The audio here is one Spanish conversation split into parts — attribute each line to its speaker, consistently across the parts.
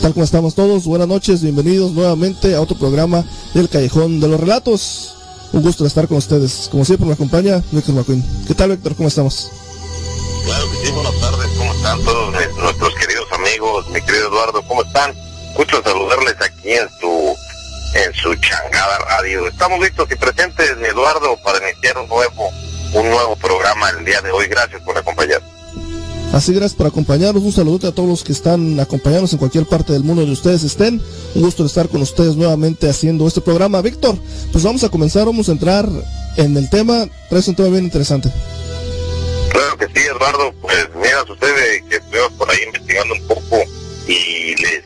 Speaker 1: tal? ¿Cómo estamos todos? Buenas noches, bienvenidos nuevamente a otro programa del Callejón de los Relatos. Un gusto de estar con ustedes. Como siempre me acompaña Víctor McQueen. ¿Qué tal, Víctor? ¿Cómo estamos?
Speaker 2: Claro que sí, buenas tardes. ¿Cómo están todos nuestros queridos amigos? Mi querido Eduardo, ¿cómo están? Gusto saludarles aquí en su changada radio. Estamos listos y presentes, Eduardo, para iniciar un nuevo programa el día de hoy. Gracias por acompañarnos.
Speaker 1: Así, gracias por acompañarnos. Un saludo a todos los que están acompañándonos en cualquier parte del mundo donde ustedes estén. Un gusto de estar con ustedes nuevamente haciendo este programa. Víctor, pues vamos a comenzar, vamos a entrar en el tema. Traes un tema bien interesante.
Speaker 2: Claro que sí, Eduardo. Pues mira, sucede que estuvimos por ahí investigando un poco y les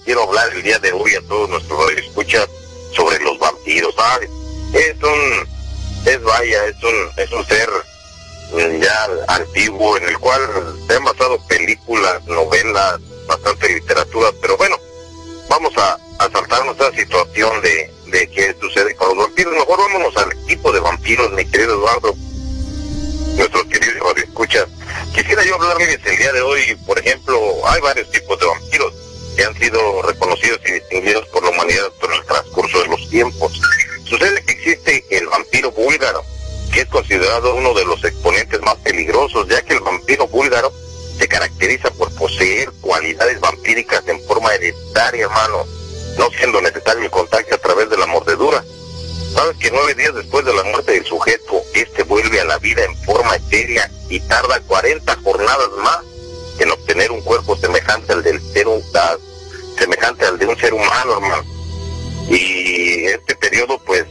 Speaker 2: quiero hablar el día de hoy a todos nuestros radioescuchas sobre los vampiros, ¿sabes? Es un ser ya antiguo, en el cual se han basado películas, novelas, bastante literatura, pero bueno, vamos a saltarnos esa situación de qué sucede con los vampiros. Mejor vámonos al tipo de vampiros, mi querido Eduardo, nuestros queridos radioescuchas. Quisiera yo hablarles el día de hoy, por ejemplo, hay varios tipos de vampiros que han sido reconocidos y distinguidos por la humanidad por el transcurso de los tiempos. Sucede que existe el vampiro búlgaro, que es considerado uno de los exponentes más peligrosos, ya que el vampiro búlgaro se caracteriza por poseer cualidades vampíricas en forma hereditaria, hermano, no siendo necesario el contacto a través de la mordedura. Sabes que 9 días después de la muerte del sujeto, este vuelve a la vida en forma etérea y tarda 40 jornadas más en obtener un cuerpo semejante al de un ser humano, hermano. Y este periodo, pues,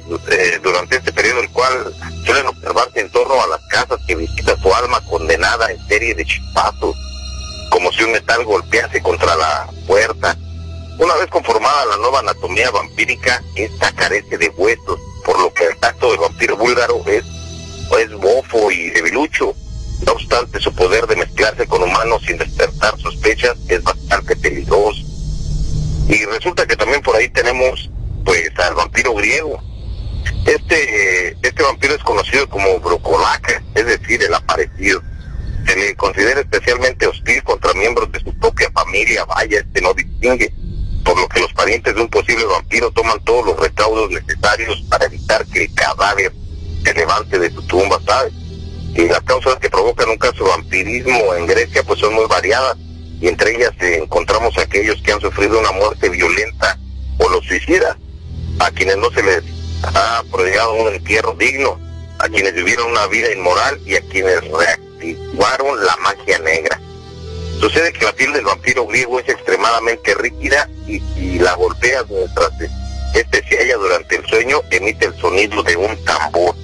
Speaker 2: durante este periodo, el cual suelen observarse en torno a las casas que visita su alma condenada en serie de chispazos, como si un metal golpease contra la puerta. Una vez conformada la nueva anatomía vampírica, esta carece de huesos, por lo que el tacto del vampiro búlgaro es bofo y debilucho. No obstante, su poder de mezclarse con humanos sin despertar sospechas es bastante peligroso. Y resulta que también por ahí tenemos pues al vampiro griego. Este vampiro es conocido como Brocolaca, es decir, el aparecido. Se le considera especialmente hostil contra miembros de su propia familia, vaya, no distingue, por lo que los parientes de un posible vampiro toman todos los recaudos necesarios para evitar que el cadáver se levante de su tumba, ¿sabes? Y las causas que provocan un caso de vampirismo en Grecia pues son muy variadas, y entre ellas encontramos a aquellos que han sufrido una muerte violenta o los suicidas, a quienes no se les ha prodigado un entierro digno, a quienes vivieron una vida inmoral y a quienes reactivaron la magia negra. Sucede que la piel del vampiro griego es extremadamente rígida y si la golpeas mientras este se halla durante el sueño, emite el sonido de un tambor.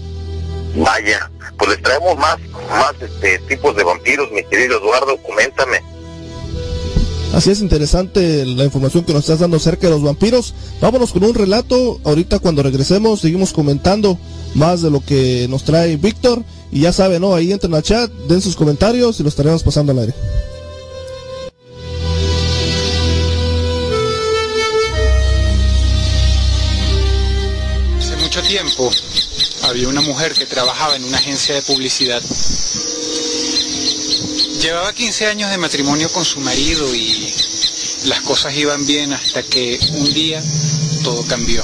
Speaker 2: Vaya, pues les traemos más tipos de vampiros, mi querido Eduardo, coméntame.
Speaker 1: Así es, interesante la información que nos estás dando acerca de los vampiros. Vámonos con un relato. Ahorita cuando regresemos seguimos comentando más de lo que nos trae Víctor. Y ya saben, ¿no? Ahí entren al chat, den sus comentarios y los estaremos pasando al aire.
Speaker 3: Hace mucho tiempo había una mujer que trabajaba en una agencia de publicidad. Llevaba 15 años de matrimonio con su marido y las cosas iban bien hasta que un día todo cambió.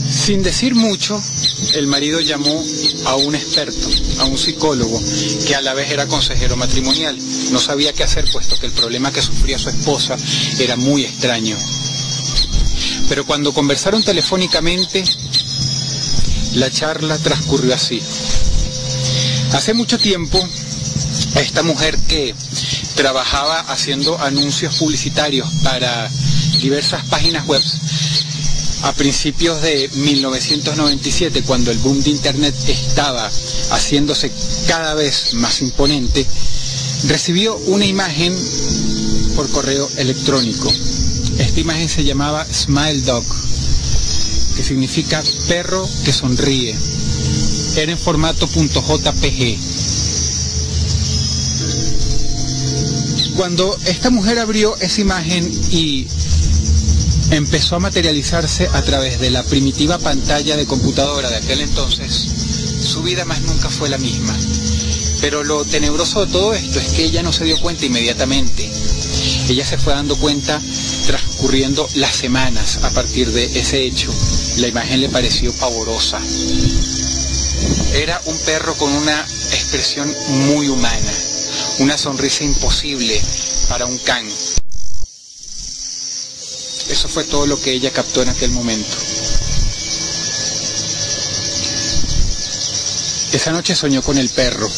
Speaker 3: Sin decir mucho, el marido llamó a un experto, a un psicólogo, que a la vez era consejero matrimonial. No sabía qué hacer, puesto que el problema que sufría su esposa era muy extraño. Pero cuando conversaron telefónicamente, la charla transcurrió así. Hace mucho tiempo, esta mujer que trabajaba haciendo anuncios publicitarios para diversas páginas web, a principios de 1997, cuando el boom de Internet estaba haciéndose cada vez más imponente, recibió una imagen por correo electrónico. Esta imagen se llamaba Smile Dog, que significa perro que sonríe. Era en formato .jpg. Cuando esta mujer abrió esa imagen y empezó a materializarse a través de la primitiva pantalla de computadora de aquel entonces, Su vida más nunca fue la misma. Pero lo tenebroso de todo esto es que ella no se dio cuenta inmediatamente. Ella se fue dando cuenta transcurriendo las semanas a partir de ese hecho. La imagen le pareció pavorosa. Era un perro con una expresión muy humana, una sonrisa imposible para un can. Eso fue todo lo que ella captó en aquel momento. Esa noche soñó con el perro.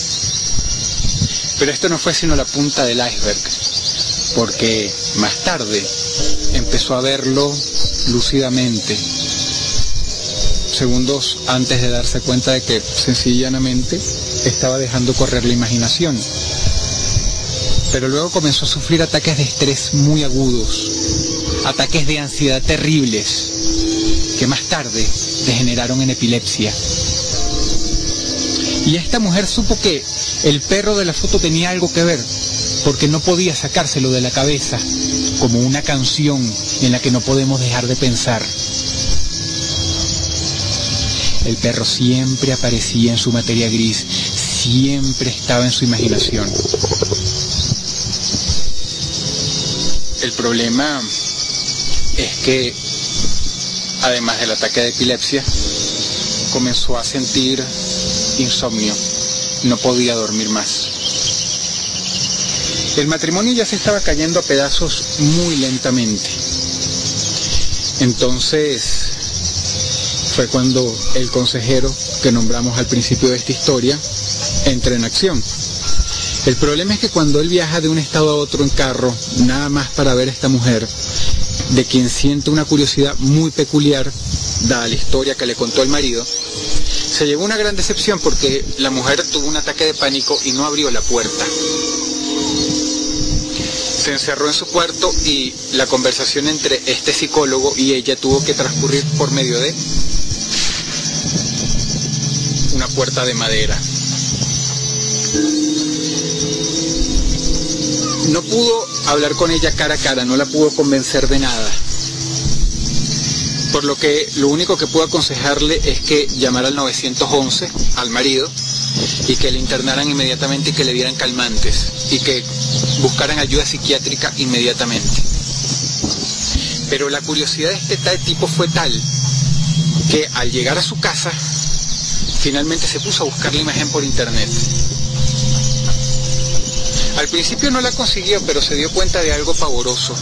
Speaker 3: Pero esto no fue sino la punta del iceberg, porque más tarde empezó a verlo lúcidamente, segundos antes de darse cuenta de que sencillamente estaba dejando correr la imaginación. Pero luego comenzó a sufrir ataques de estrés muy agudos, ataques de ansiedad terribles, que más tarde degeneraron en epilepsia. Y esta mujer supo que el perro de la foto tenía algo que ver, porque no podía sacárselo de la cabeza, como una canción en la que no podemos dejar de pensar. El perro siempre aparecía en su materia gris, siempre estaba en su imaginación. El problema es que, además del ataque de epilepsia, comenzó a sentir insomnio, no podía dormir más. El matrimonio ya se estaba cayendo a pedazos muy lentamente. Entonces fue cuando el consejero que nombramos al principio de esta historia entra en acción. El problema es que cuando él viaja de un estado a otro en carro, nada más para ver a esta mujer, de quien siente una curiosidad muy peculiar, dada la historia que le contó el marido, se llevó una gran decepción porque la mujer tuvo un ataque de pánico y no abrió la puerta. Se encerró en su cuarto y la conversación entre este psicólogo y ella tuvo que transcurrir por medio de una puerta de madera. No pudo hablar con ella cara a cara, no la pudo convencer de nada. Por lo que lo único que pudo aconsejarle es que llamara al 911 al marido y que le internaran inmediatamente y que le dieran calmantes y que buscaran ayuda psiquiátrica inmediatamente. Pero la curiosidad de este tal tipo fue tal que al llegar a su casa finalmente se puso a buscar la imagen por internet. Al principio no la consiguió, pero se dio cuenta de algo pavoroso.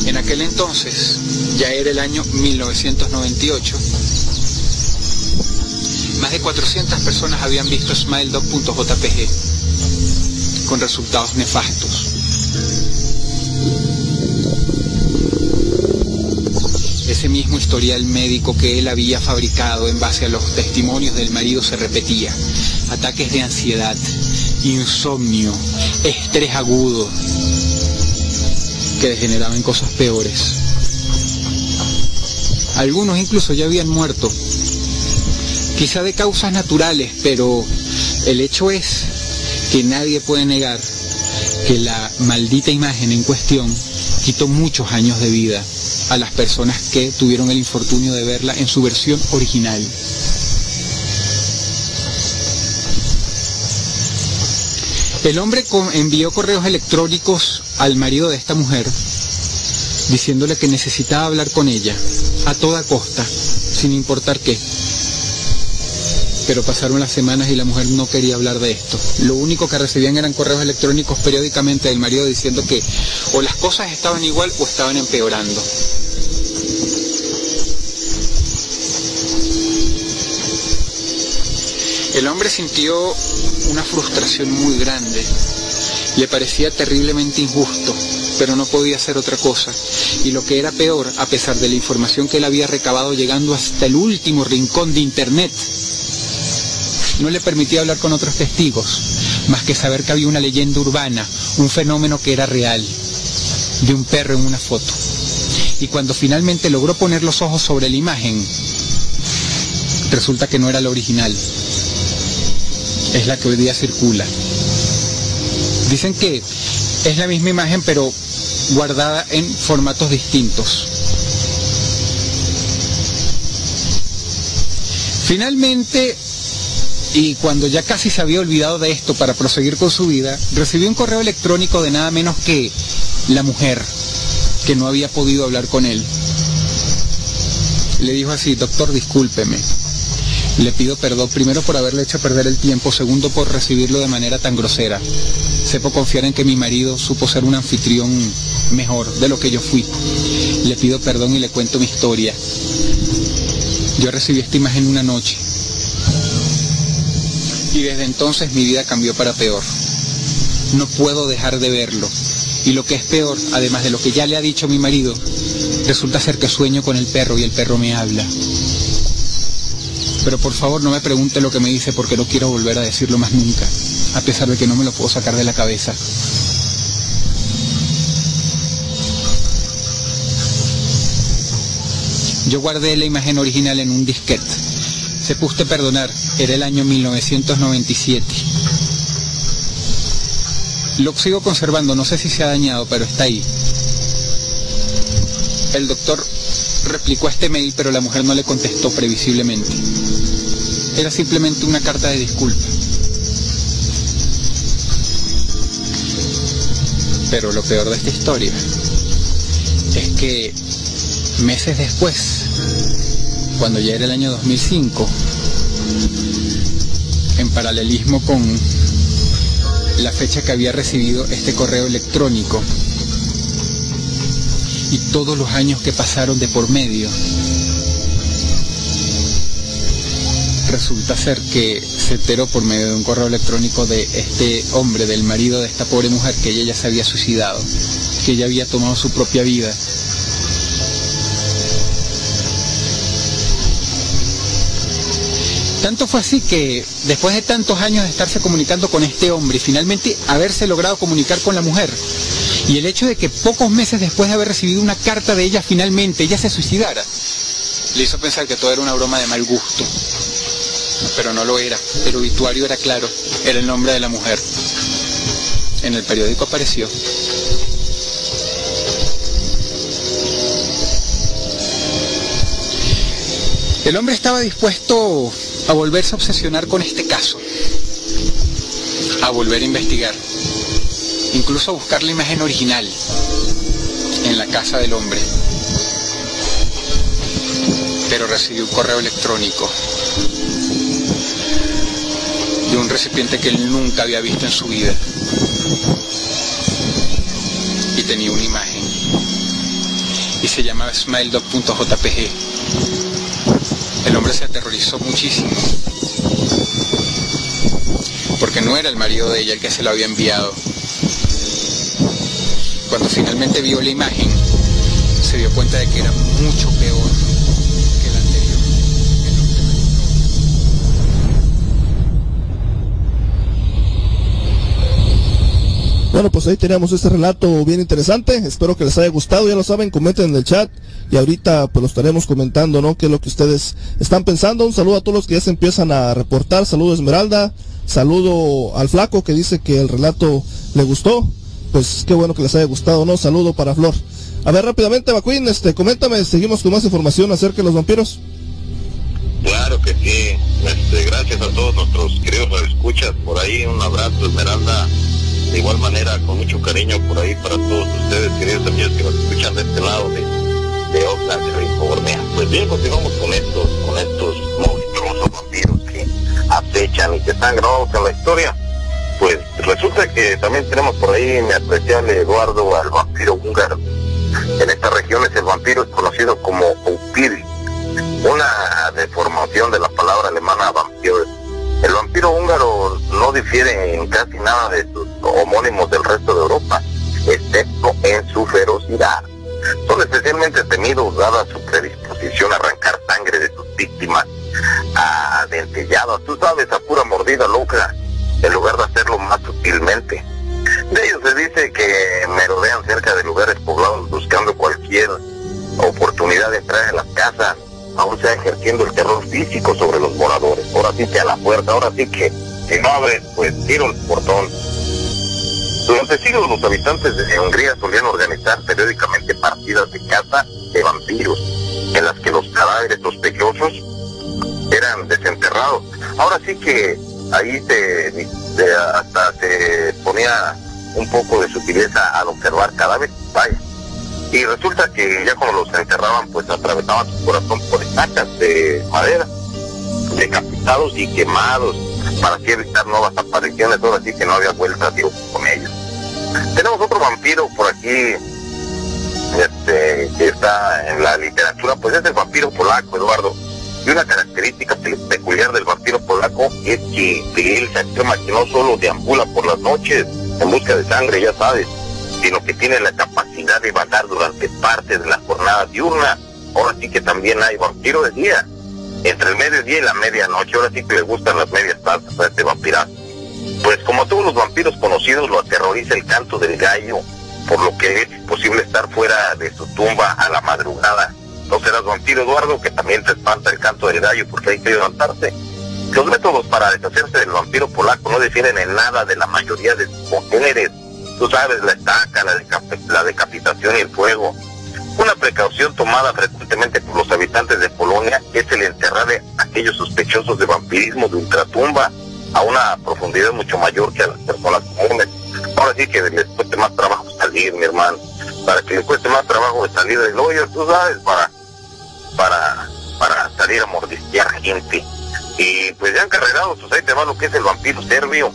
Speaker 3: En aquel entonces, ya era el año 1998, más de 400 personas habían visto SmileDog.jpg con resultados nefastos. Ese mismo historial médico que él había fabricado en base a los testimonios del marido se repetía. Ataques de ansiedad, insomnio, estrés agudo, que degeneraban en cosas peores. Algunos incluso ya habían muerto, quizá de causas naturales, pero el hecho es que nadie puede negar que la maldita imagen en cuestión quitó muchos años de vida a las personas que tuvieron el infortunio de verla en su versión original. El hombre envió correos electrónicos al marido de esta mujer diciéndole que necesitaba hablar con ella a toda costa, sin importar qué. Pero pasaron las semanas y la mujer no quería hablar de esto. Lo único que recibían eran correos electrónicos periódicamente del marido diciendo que o las cosas estaban igual o estaban empeorando. El hombre sintió una frustración muy grande. Le parecía terriblemente injusto, pero no podía hacer otra cosa. Y lo que era peor, a pesar de la información que él había recabado llegando hasta el último rincón de internet, no le permitía hablar con otros testigos, más que saber que había una leyenda urbana, un fenómeno que era real, de un perro en una foto. Y cuando finalmente logró poner los ojos sobre la imagen, resulta que no era la original. Es la que hoy día circula. Dicen que es la misma imagen, pero guardada en formatos distintos. Finalmente, y cuando ya casi se había olvidado de esto para proseguir con su vida, recibió un correo electrónico de nada menos que la mujer, que no había podido hablar con él. Le dijo así: doctor, discúlpeme. Le pido perdón, primero por haberle hecho perder el tiempo, segundo por recibirlo de manera tan grosera. Sepo confiar en que mi marido supo ser un anfitrión mejor de lo que yo fui. Le pido perdón y le cuento mi historia. Yo recibí esta imagen una noche. Y desde entonces mi vida cambió para peor. No puedo dejar de verlo. Y lo que es peor, además de lo que ya le ha dicho mi marido, resulta ser que sueño con el perro y el perro me habla. Pero por favor no me pregunte lo que me dice, porque no quiero volver a decirlo más nunca, a pesar de que no me lo puedo sacar de la cabeza. Yo guardé la imagen original en un disquete. Sepa usted perdonar, era el año 1997. Lo sigo conservando, no sé si se ha dañado, pero está ahí. El doctor replicó este mail, pero la mujer no le contestó previsiblemente. Era simplemente una carta de disculpa. Pero lo peor de esta historia es que meses después, cuando ya era el año 2005, en paralelismo con la fecha que había recibido este correo electrónico y todos los años que pasaron de por medio, resulta ser que se enteró por medio de un correo electrónico de este hombre, del marido de esta pobre mujer, que ella ya se había suicidado, que ella había tomado su propia vida. Tanto fue así que después de tantos años de estarse comunicando con este hombre y finalmente haberse logrado comunicar con la mujer, y el hecho de que pocos meses después de haber recibido una carta de ella, finalmente ella se suicidara, le hizo pensar que todo era una broma de mal gusto. Pero no lo era. El obituario era claro, era el nombre de la mujer. En el periódico apareció. El hombre estaba dispuesto a volverse a obsesionar con este caso, a volver a investigar, incluso a buscar la imagen original en la casa del hombre. Pero recibió un correo electrónico de un recipiente que él nunca había visto en su vida, y tenía una imagen y se llamaba smiledog.jpg. El hombre se aterrorizó muchísimo porque no era el marido de ella el que se lo había enviado. Cuando finalmente vio la imagen, se dio cuenta de que era mucho peor que la anterior.
Speaker 1: Bueno, pues ahí teníamos este relato bien interesante. Espero que les haya gustado. Ya lo saben, comenten en el chat y ahorita pues lo estaremos comentando, ¿no? Qué es lo que ustedes están pensando. Un saludo a todos los que ya se empiezan a reportar. Saludo a Esmeralda, saludo al Flaco, que dice que el relato le gustó. Pues qué bueno que les haya gustado, ¿no? Saludo para Flor. A ver, rápidamente, Bacuín, coméntame, seguimos con más información acerca de los vampiros.
Speaker 2: Claro que sí. Gracias a todos nuestros queridos radioescuchas por ahí. Un abrazo, Esmeralda. De igual manera, con mucho cariño por ahí para todos ustedes, queridos amigos que nos escuchan de este lado de Oxnard, California. Pues bien, continuamos con estos monstruosos vampiros que acechan y que están grabados en la historia. Pues resulta que también tenemos por ahí mi apreciable Eduardo, al vampiro húngaro. En esta región el vampiro es conocido como Upiri, una deformación de la palabra alemana vampiro. El vampiro húngaro no difiere en casi nada de sus homónimos del resto de Europa, excepto en su ferocidad. Son especialmente temidos dada su predisposición a arrancar sangre de sus víctimas a dentelladas, tú sabes, a pura mordida loca, en lugar de hacerlo más sutilmente. De ellos se dice que merodean cerca de lugares poblados buscando cualquier oportunidad de entrar en las casas, aún sea ejerciendo el terror físico sobre los moradores. Ahora sí que a la puerta, ahora sí que si no abres, pues tiro el portón. Durante siglos los habitantes de Hungría solían organizar periódicamente partidas de caza de vampiros, en las que los cadáveres sospechosos eran Ahora sí que ahí hasta se ponía un poco de sutileza al observar cadáveres, vaya. Y resulta que ya cuando los enterraban, pues atravesaban su corazón por estacas de madera, decapitados y quemados, para así evitar nuevas apariciones. Ahora sí que no había vuelta, digo, con ellos. Tenemos otro vampiro por aquí, que está en la literatura, pues es el vampiro polaco, Eduardo. Y una característica peculiar del vampiro polaco es que él se afirma que no solo deambula por las noches en busca de sangre, ya sabes, sino que tiene la capacidad de vagar durante parte de la jornada diurna. Ahora sí que también hay vampiro de día, entre el mediodía y la medianoche. Ahora sí que le gustan las medias tardes a este vampirazo. Pues como todos los vampiros conocidos, lo aterroriza el canto del gallo, por lo que es imposible estar fuera de su tumba a la madrugada. No serás vampiro, Eduardo, que también te espanta el canto del gallo porque hay que levantarse. Los métodos para deshacerse del vampiro polaco no difieren en nada de la mayoría de sus congéneres. Tú sabes, la estaca, la decapitación y el fuego. Una precaución tomada frecuentemente por los habitantes de Polonia es el enterrar a aquellos sospechosos de vampirismo de ultratumba a una profundidad mucho mayor que a las personas comunes. Ahora sí que les cueste más trabajo salir, mi hermano. Para que les cueste más trabajo salir del hoyo, tú sabes, para salir a mordisquear gente. Y pues ya encarregados, pues ahí te va lo que es el vampiro serbio.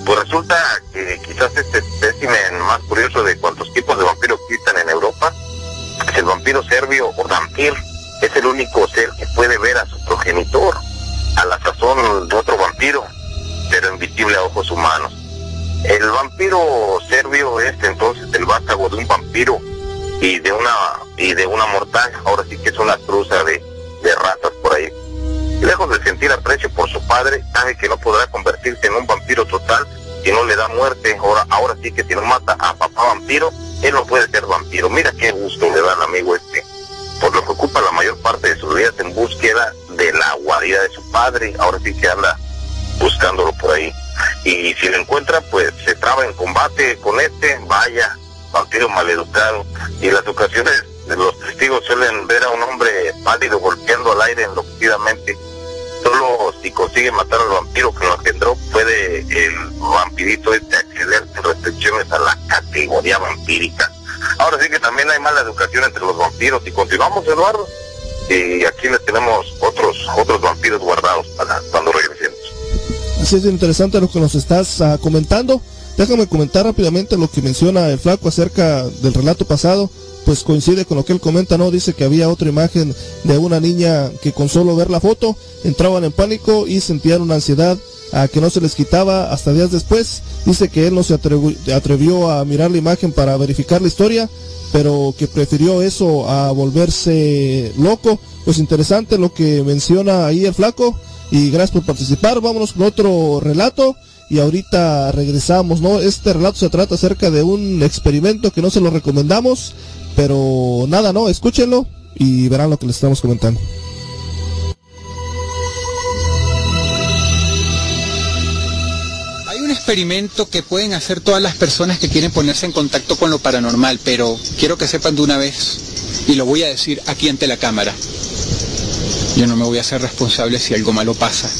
Speaker 2: Pues resulta que quizás este espécimen más curioso de cuántos tipos de vampiros existan en Europa, es el vampiro serbio o vampir. Es el único ser que puede ver a su progenitor, a la sazón de otro vampiro, pero invisible a ojos humanos. El vampiro serbio es entonces el vástago de un vampiro y de una mortal. Ahora sí que es una cruza de razas por ahí. Lejos de sentir aprecio por su padre, sabe que no podrá convertirse en un vampiro total si no le da muerte. Ahora sí que si no mata a papá vampiro, él no puede ser vampiro. Mira qué gusto le da al amigo por lo que ocupa la mayor parte de sus días en búsqueda de la guarida de su padre. Ahora sí que anda buscándolo por ahí. Y si lo encuentra, pues se traba en combate con vaya, vampiro maleducado. Y en las ocasiones los testigos suelen ver a un hombre pálido golpeando al aire enloquecidamente. Solo si consigue matar al vampiro que lo engendró, puede el vampirito acceder sin restricciones a la categoría vampírica. Ahora sí que también hay mala educación entre los vampiros. Y continuamos, Eduardo, y aquí les tenemos otros vampiros guardados para cuando regresemos.
Speaker 1: Así es, interesante lo que nos estás comentando. Déjame comentar rápidamente lo que menciona el Flaco acerca del relato pasado. Pues coincide con lo que él comenta, ¿no? Dice que había otra imagen de una niña que con solo ver la foto entraban en pánico y sentían una ansiedad que no se les quitaba hasta días después. Dice que él no se atrevió a mirar la imagen para verificar la historia, pero que prefirió eso a volverse loco. Pues interesante lo que menciona ahí el Flaco, y gracias por participar. Vámonos con otro relato y ahorita regresamos, ¿no? Este relato se trata acerca de un experimento que no se lo recomendamos, pero nada, ¿no? Escúchenlo y verán lo que les estamos comentando.
Speaker 3: Hay un experimento que pueden hacer todas las personas que quieren ponerse en contacto con lo paranormal, pero quiero que sepan de una vez, y lo voy a decir aquí ante la cámara: yo no me voy a hacer responsable si algo malo pasa.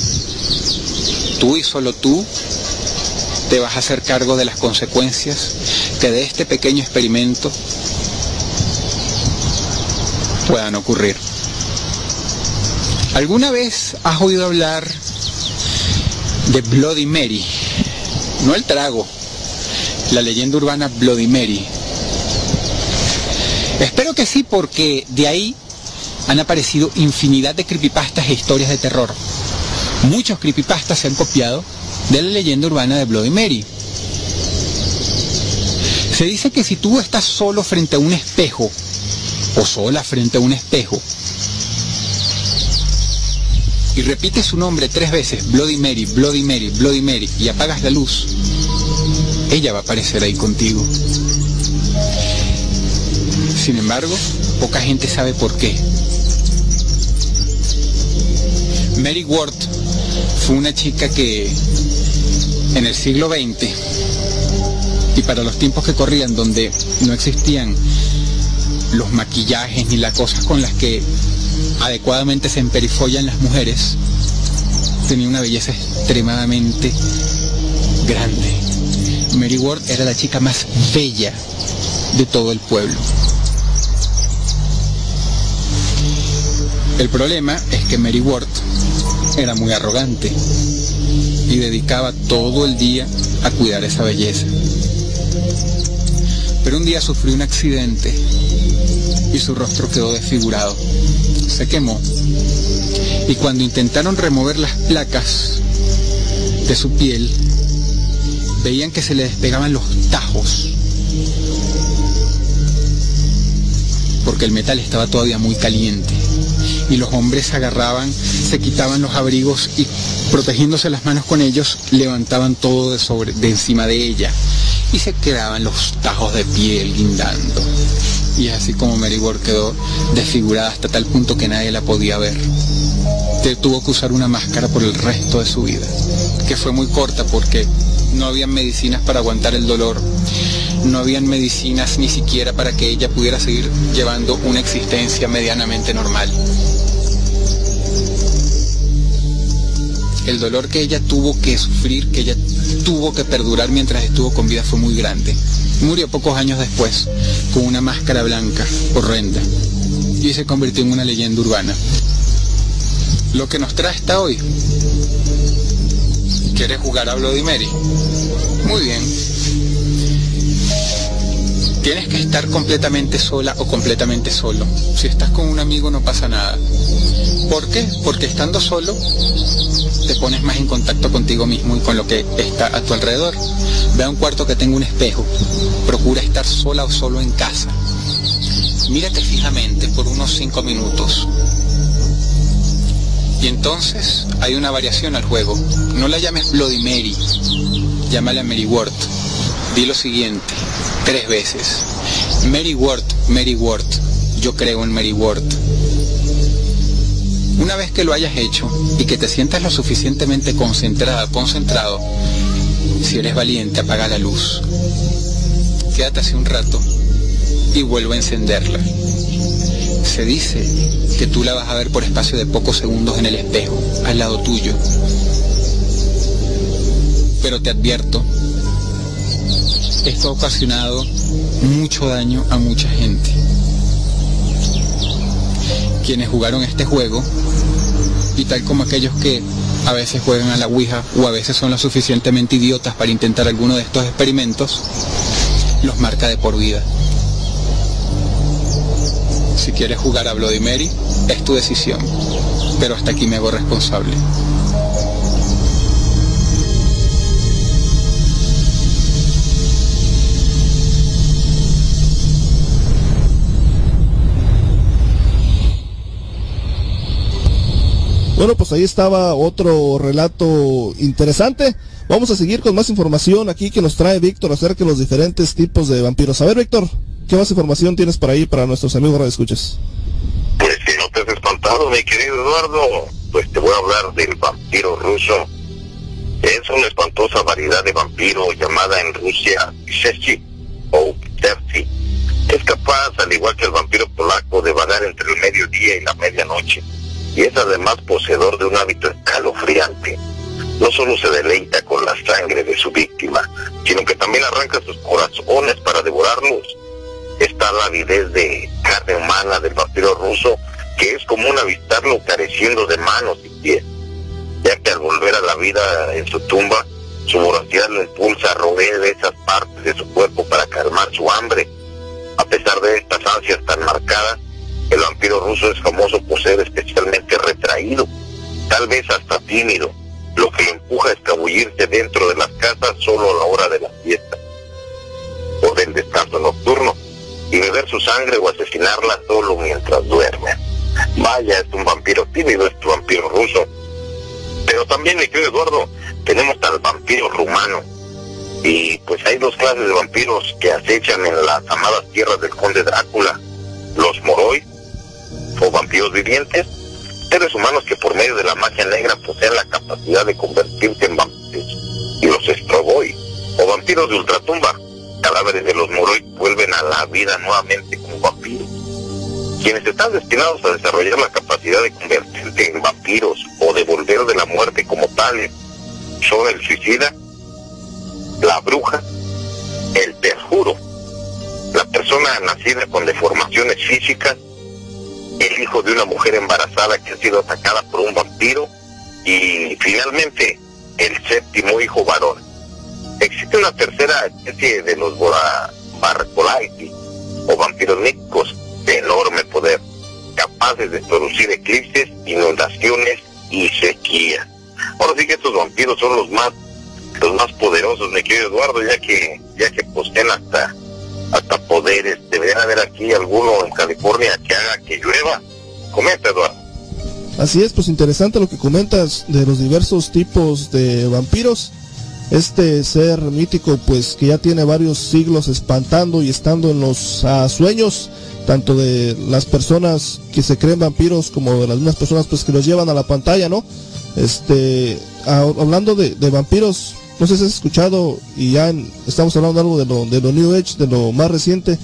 Speaker 3: Tú y solo tú te vas a hacer cargo de las consecuencias que de este pequeño experimento puedan ocurrir. ¿Alguna vez has oído hablar de Bloody Mary? No el trago, la leyenda urbana Bloody Mary. Espero que sí, porque de ahí han aparecido infinidad de creepypastas e historias de terror. Muchos creepypastas se han copiado de la leyenda urbana de Bloody Mary. Se dice que si tú estás solo frente a un espejo, o sola frente a un espejo, y repites su nombre 3 veces, Bloody Mary, Bloody Mary, Bloody Mary, y apagas la luz, ella va a aparecer ahí contigo. Sin embargo, poca gente sabe por qué. Mary Ward fue una chica que en el siglo XX, y para los tiempos que corrían, donde no existían los maquillajes ni las cosas con las que adecuadamente se emperifollan las mujeres, tenía una belleza extremadamente grande. Mary Ward era la chica más bella de todo el pueblo. El problema es que Mary Ward era muy arrogante y dedicaba todo el día a cuidar esa belleza. Pero un día sufrió un accidente y su rostro quedó desfigurado. Se quemó. Y cuando intentaron remover las placas de su piel, veían que se le despegaban los tajos, porque el metal estaba todavía muy caliente. Y los hombres se agarraban, se quitaban los abrigos y, protegiéndose las manos con ellos, levantaban todo de encima de ella. Y se quedaban los tajos de piel guindando. Y es así como Mary Ward quedó desfigurada hasta tal punto que nadie la podía ver. Tuvo que usar una máscara por el resto de su vida, que fue muy corta porque no habían medicinas para aguantar el dolor. No habían medicinas ni siquiera para que ella pudiera seguir llevando una existencia medianamente normal. El dolor que ella tuvo que sufrir, que ella tuvo que perdurar mientras estuvo con vida, fue muy grande. Murió pocos años después, con una máscara blanca, horrenda, y se convirtió en una leyenda urbana. Lo que nos trae hasta hoy. ¿Quieres jugar a Bloody Mary? Muy bien. Tienes que estar completamente sola o completamente solo. Si estás con un amigo no pasa nada. ¿Por qué? Porque estando solo te pones más en contacto contigo mismo y con lo que está a tu alrededor. Ve a un cuarto que tenga un espejo. Procura estar sola o solo en casa. Mírate fijamente por unos 5 minutos. Y entonces hay una variación al juego. No la llames Bloody Mary, llámala Mary Ward. Di lo siguiente, 3 veces. Mary Ward, Mary Ward, yo creo en Mary Ward. Una vez que lo hayas hecho y que te sientas lo suficientemente concentrado, si eres valiente, apaga la luz. Quédate así un rato y vuelve a encenderla. Se dice que tú la vas a ver por espacio de pocos segundos en el espejo, al lado tuyo. Pero te advierto, esto ha ocasionado mucho daño a mucha gente. Quienes jugaron este juego, y tal como aquellos que a veces juegan a la Ouija o a veces son lo suficientemente idiotas para intentar alguno de estos experimentos, los marca de por vida. Si quieres jugar a Bloody Mary, es tu decisión, pero hasta aquí me hago responsable.
Speaker 1: Bueno, pues ahí estaba otro relato interesante. Vamos a seguir con más información aquí que nos trae Víctor acerca de los diferentes tipos de vampiros. A ver, Víctor, ¿qué más información tienes por ahí para nuestros amigos radioescuchas?
Speaker 2: Pues si no te has espantado, mi querido Eduardo, pues te voy a hablar del vampiro ruso. Es una espantosa variedad de vampiro llamada en Rusia Kshechi o Ptersi. Es capaz, al igual que el vampiro polaco, de vagar entre el mediodía y la medianoche. Y es además poseedor de un hábito escalofriante. No solo se deleita con la sangre de su víctima, sino que también arranca sus corazones para devorarlos. Esta avidez de carne humana del vampiro ruso, que es común avistarlo careciendo de manos y pies, ya que al volver a la vida en su tumba, su voracidad lo impulsa a roer de esas partes de su cuerpo para calmar su hambre. A pesar de estas ansias tan marcadas, el vampiro ruso es famoso por ser especialmente retraído, tal vez hasta tímido, lo que lo empuja a escabullirse dentro de las casas solo a la hora de la fiesta o del descanso nocturno y beber su sangre o asesinarla solo mientras duerme. Vaya, es un vampiro tímido, es tu vampiro ruso. Pero también, mi querido Eduardo, tenemos al vampiro rumano. Y pues hay 2 clases de vampiros que acechan en las amadas tierras del conde Drácula: los moroi, o vampiros vivientes, seres humanos que por medio de la magia negra poseen la capacidad de convertirse en vampiros, y los strogoi, o vampiros de ultratumba. Cadáveres de los moroi vuelven a la vida nuevamente como vampiros. Quienes están destinados a desarrollar la capacidad de convertirse en vampiros o devolver de la muerte como tales son el suicida, la bruja, el perjuro, la persona nacida con deformaciones físicas, el hijo de una mujer embarazada que ha sido atacada por un vampiro y finalmente el séptimo hijo varón. Existe una tercera especie de los Barcolaiti o vampiros místicos de enorme poder, capaces de producir eclipses, inundaciones y sequías. Ahora sí que estos vampiros son los más poderosos, mi querido Eduardo, ya que poseen hasta poderes. Debería haber aquí alguno en California que haga que llueva. Comenta, Eduardo.
Speaker 1: Así es, pues interesante lo que comentas de los diversos tipos de vampiros. Este ser mítico, pues que ya tiene varios siglos espantando y estando en los sueños, tanto de las personas que se creen vampiros como de las mismas personas pues que los llevan a la pantalla, ¿no? Hablando de vampiros, no sé si has escuchado, y ya estamos hablando algo de lo New Age, de lo más reciente,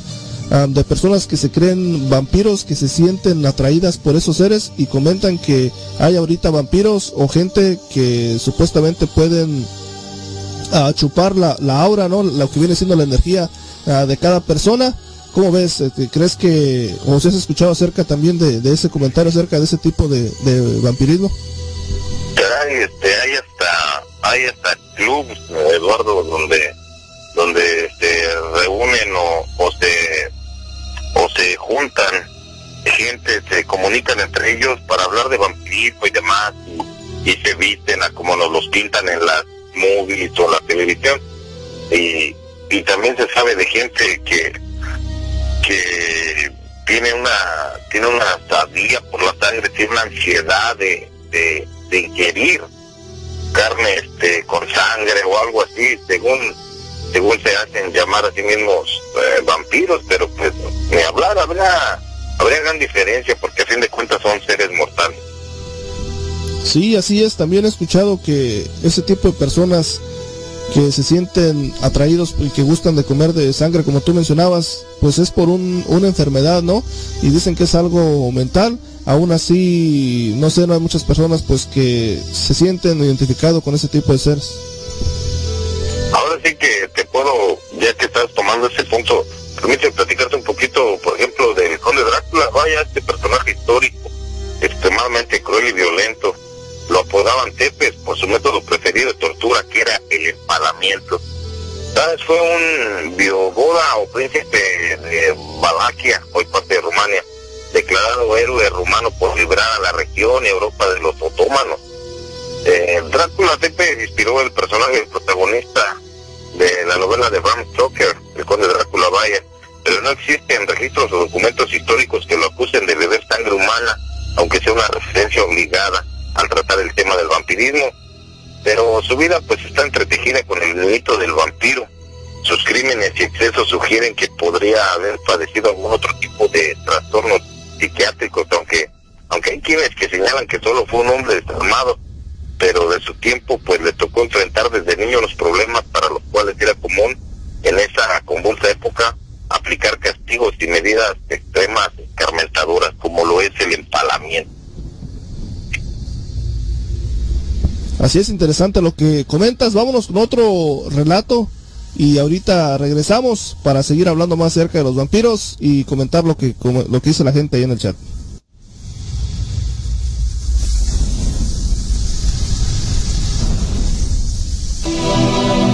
Speaker 1: de personas que se creen vampiros, que se sienten atraídas por esos seres y comentan que hay ahorita vampiros o gente que supuestamente pueden chupar la aura, ¿no? Lo que viene siendo la energía de cada persona. ¿Cómo ves? ¿Crees que, o si has escuchado acerca también de ese comentario acerca de ese tipo de vampirismo?
Speaker 2: Hay hasta clubs, Eduardo, donde se reúnen o se juntan gente, se comunican entre ellos para hablar de vampirismo y demás, y se visten a como nos los pintan en las movies o la televisión, y también se sabe de gente que tiene una sadía por la sangre, tiene una ansiedad de ingerir carne con sangre o algo así, según se hacen llamar a sí mismos vampiros, pero pues ni hablar, habría gran diferencia, porque a fin de cuentas son seres mortales.
Speaker 1: Sí, así es. También he escuchado que ese tipo de personas que se sienten atraídos y que gustan de comer de sangre, como tú mencionabas, pues es por una enfermedad, ¿no? Y dicen que es algo mental. Aún así, no sé, no hay muchas personas pues que se sienten identificados con ese tipo de seres.
Speaker 2: Ahora sí que te puedo, ya que estás tomando ese punto, permíteme platicarte un poquito, por ejemplo, del Conde Drácula. Vaya, este personaje histórico, extremadamente cruel y violento. Lo apodaban Tepes por su método preferido de tortura, que era el empalamiento. ¿Sabes? Fue un biogoda o príncipe de Valaquia, hoy parte de Rumania, declarado héroe rumano por librar a la región y Europa de los otomanos. Drácula Tepes inspiró el personaje del protagonista de la novela de Bram Stoker, el Conde Drácula, vaya, pero no existen registros o documentos históricos que lo acusen de beber sangre humana, aunque sea una referencia obligada al tratar el tema del vampirismo. Pero su vida pues está entretejida con el mito del vampiro. Sus crímenes y excesos sugieren que podría haber padecido algún otro tipo de trastornos psiquiátricos, aunque hay quienes que señalan que solo fue un hombre desarmado, pero de su tiempo pues le tocó enfrentar desde niño los problemas para los cuales era común en esa convulsa época aplicar castigos y medidas extremas escarmentadoras, como lo es el empalamiento.
Speaker 1: Así es, interesante lo que comentas. Vámonos con otro relato y ahorita regresamos para seguir hablando más acerca de los vampiros y comentar lo que dice la gente ahí en el chat.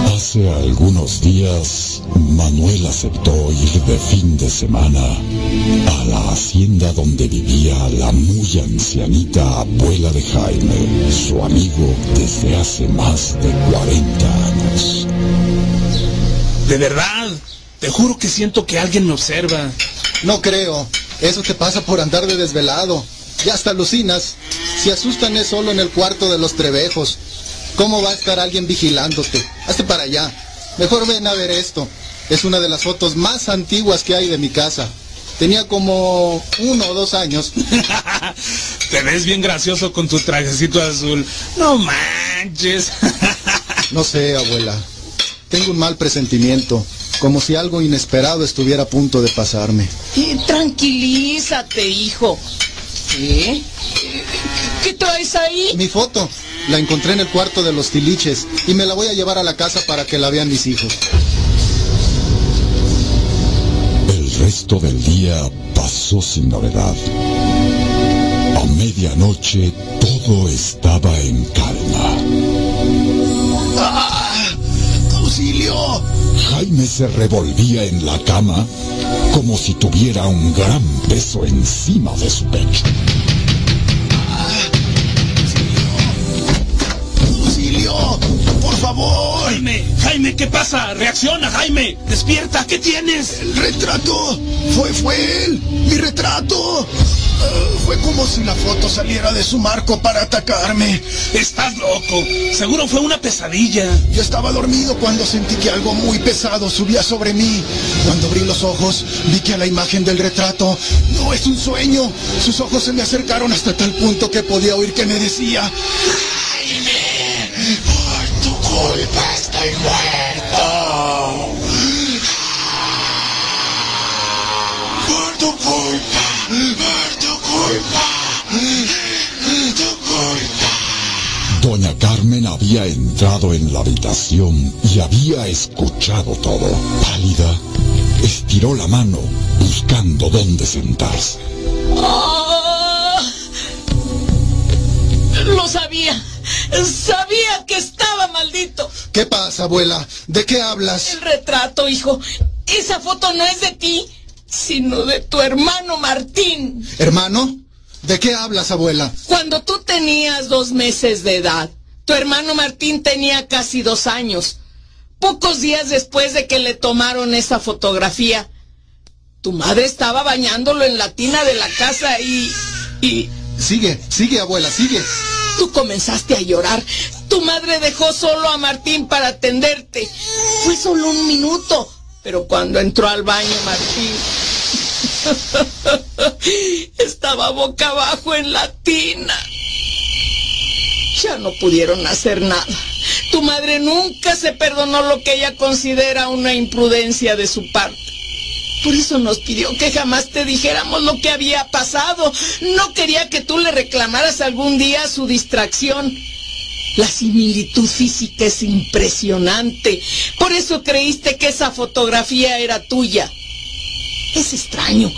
Speaker 4: Hace algunos días, Manuel aceptó ir de fin de semana a la hacienda donde vivía la muy ancianita abuela de Jaime, su amigo desde hace más de 40 años.
Speaker 5: De verdad, te juro que siento que alguien me observa.
Speaker 6: No creo, eso te pasa por andar de desvelado. Ya hasta alucinas. Si asustan es solo en el cuarto de los Trevejos. ¿Cómo va a estar alguien vigilándote? Hazte para allá. Mejor ven a ver esto. Es una de las fotos más antiguas que hay de mi casa. Tenía como 1 o 2 años.
Speaker 5: Te ves bien gracioso con tu trajecito azul. No manches.
Speaker 6: No sé, abuela. Tengo un mal presentimiento. Como si algo inesperado estuviera a punto de pasarme.
Speaker 7: Tranquilízate, hijo. ¿Qué? ¿Qué traes ahí?
Speaker 6: Mi foto. La encontré en el cuarto de los tiliches y me la voy a llevar a la casa para que la vean mis hijos.
Speaker 4: El resto del día pasó sin novedad. A medianoche todo estaba en calma.
Speaker 8: ¡Auxilio!
Speaker 4: Jaime se revolvía en la cama como si tuviera un gran peso encima de su pecho.
Speaker 8: ¡Auxilio! ¡Por favor!
Speaker 5: Jaime, ¿qué pasa? ¡Reacciona, Jaime! ¡Despierta! ¿Qué tienes?
Speaker 8: ¡El retrato! ¡Fue él! ¡Mi retrato! Fue como si la foto saliera de su marco para atacarme.
Speaker 5: ¡Estás loco! Seguro fue una pesadilla.
Speaker 8: Yo estaba dormido cuando sentí que algo muy pesado subía sobre mí. Cuando abrí los ojos, vi que a la imagen del retrato no es un sueño. Sus ojos se me acercaron hasta tal punto que podía oír que me decía: Jaime, por tu culpa estoy muerto. Por tu culpa.
Speaker 4: Doña Carmen había entrado en la habitación y había escuchado todo. Pálida, estiró la mano buscando dónde sentarse.
Speaker 7: ¡Oh! Lo sabía. Sabía que estaba maldito.
Speaker 6: ¿Qué pasa, abuela? ¿De qué hablas?
Speaker 7: El retrato, hijo. Esa foto no es de ti, sino de tu hermano Martín.
Speaker 6: ¿Hermano? ¿De qué hablas, abuela?
Speaker 7: Cuando tú tenías 2 meses de edad, tu hermano Martín tenía casi 2 años. Pocos días después de que le tomaron esa fotografía, tu madre estaba bañándolo en la tina de la casa y...
Speaker 6: Sigue, abuela, sigue.
Speaker 7: Tú comenzaste a llorar. Tu madre dejó solo a Martín para atenderte. Fue solo 1 minuto, pero cuando entró al baño Martín... estaba boca abajo en la tina. Ya no pudieron hacer nada. Tu madre nunca se perdonó lo que ella considera una imprudencia de su parte. Por eso nos pidió que jamás te dijéramos lo que había pasado. No quería que tú le reclamaras algún día su distracción. La similitud física es impresionante. Por eso creíste que esa fotografía era tuya. Es extraño,